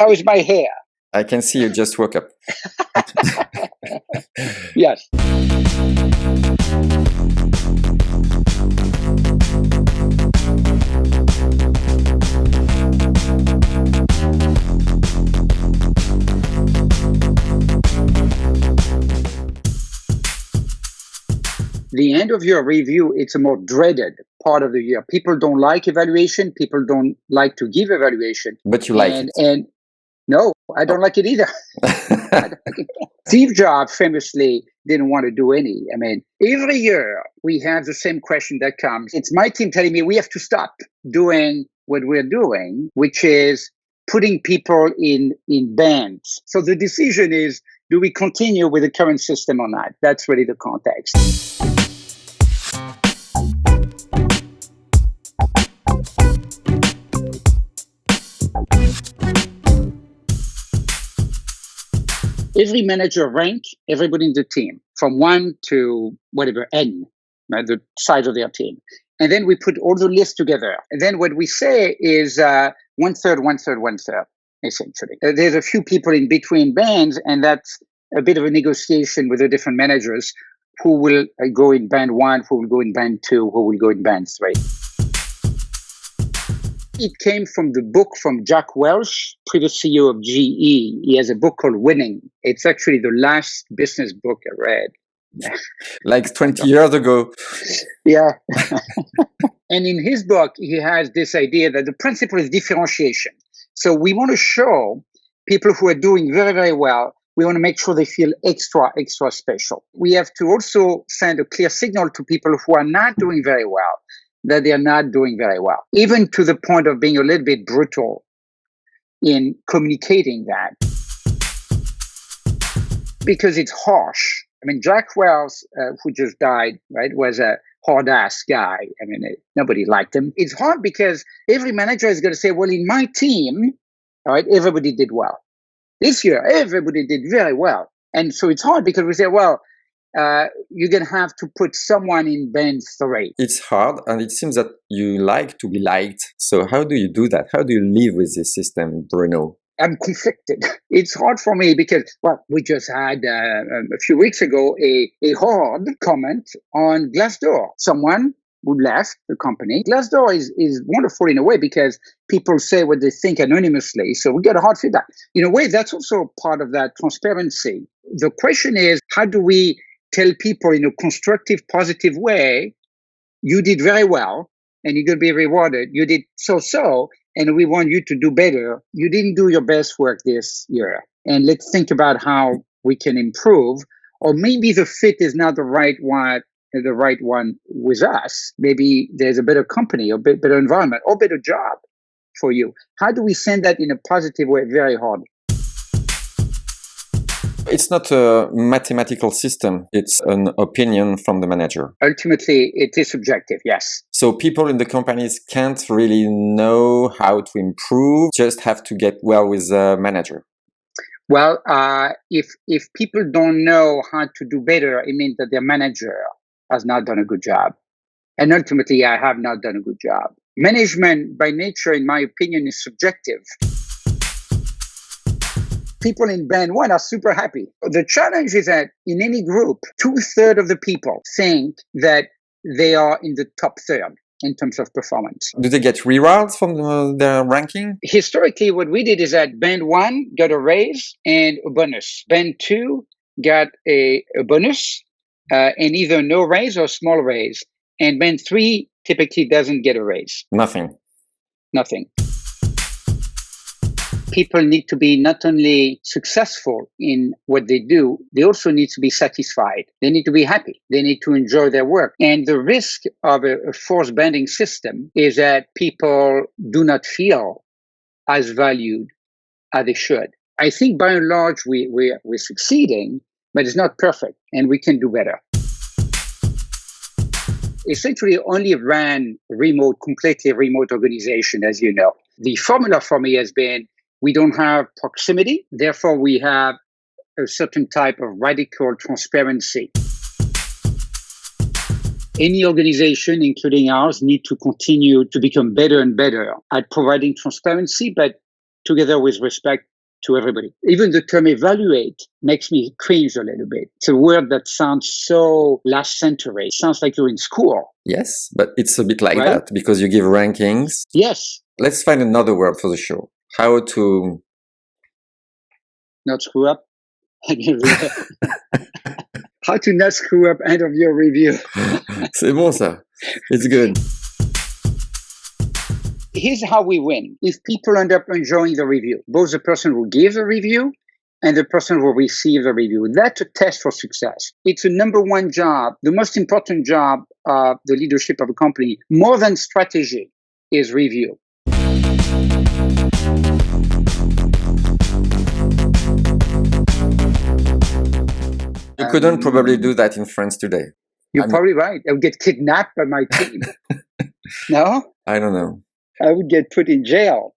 How is my hair? I can see you just woke up. Yes. The end of year review, it's a more dreaded part of the year. People don't like evaluation. People don't like to give evaluation. But you like it. And no, I don't like it either. Steve Jobs famously didn't want to do any. I mean, every year we have the same question that comes. It's my team telling me we have to stop doing what we're doing, which is putting people in bands. So the decision is, do we continue with the current system or not? That's really the context. Every manager rank everybody in the team from 1 to whatever, N, right, the size of their team. And then we put all the lists together. And then what we say is 1/3, 1/3, 1/3, essentially. There's a few people in between bands, and that's a bit of a negotiation with the different managers who will go in band 1, who will go in band 2, who will go in band 3. It came from the book from Jack Welch, previous CEO of GE. He has a book called Winning. It's actually the last business book I read. Like 20 years ago. Yeah. And in his book, he has this idea that the principle is differentiation. So we want to show people who are doing very, very well, we want to make sure they feel extra, extra special. We have to also send a clear signal to people who are not doing very well, that they are not doing very well, even to the point of being a little bit brutal in communicating that. Because it's harsh. I mean, Jack Welch, who just died, right, was a hard-ass guy. I mean, nobody liked him. It's hard because every manager is going to say, well, in my team, all right, everybody did well. This year, everybody did very well. And so it's hard because we say, well, you're going to have to put someone in band 3. It's hard, and it seems that you like to be liked. So how do you do that? How do you live with this system, Bruno? I'm conflicted. It's hard for me because, well, we just had a few weeks ago a hard comment on Glassdoor. Someone who left the company. Glassdoor is wonderful in a way because people say what they think anonymously. So we get a hard feedback. In a way, that's also part of that transparency. The question is, how do we tell people in a constructive, positive way, you did very well and you're going to be rewarded. You did so, and we want you to do better. You didn't do your best work this year. And let's think about how we can improve. Or maybe the fit is not the right one with us. Maybe there's a better company or better environment or better job for you. How do we send that in a positive way? Very hard. It's not a mathematical system. It's an opinion from the manager. Ultimately, it is subjective, yes. So people in the companies can't really know how to improve, just have to get well with the manager. Well, if people don't know how to do better, it means that their manager has not done a good job. And ultimately, I have not done a good job. Management, by nature, in my opinion, is subjective. People in band 1 are super happy. The challenge is that in any group, 2/3 of the people think that they are in the top third in terms of performance. Do they get rewards from their ranking? Historically, what we did is that band 1 got a raise and a bonus. Band 2 got a bonus and either no raise or small raise. And band 3 typically doesn't get a raise. Nothing. People need to be not only successful in what they do, they also need to be satisfied. They need to be happy. They need to enjoy their work. And the risk of a forced banding system is that people do not feel as valued as they should. I think by and large, we're succeeding, but it's not perfect and we can do better. Essentially only ran completely remote organization, as you know. The formula for me has been, we don't have proximity, therefore we have a certain type of radical transparency. Any organization, including ours, need to continue to become better and better at providing transparency, but together with respect to everybody. Even the term evaluate makes me cringe a little bit. It's a word that sounds so last century. It sounds like you're in school. Yes, but it's a bit like Right? that because you give rankings. Yes. Let's find another word for the show. How to not screw up. How to not screw up end of your review. C'est bon ça. It's good. Here's how we win. If people end up enjoying the review, both the person who gives the review and the person who receives the review, that's a test for success. It's a number one job, the most important job of the leadership of a company, more than strategy, is review. You couldn't probably do that in France today. You're probably right. I would get kidnapped by my team. No? I don't know. I would get put in jail.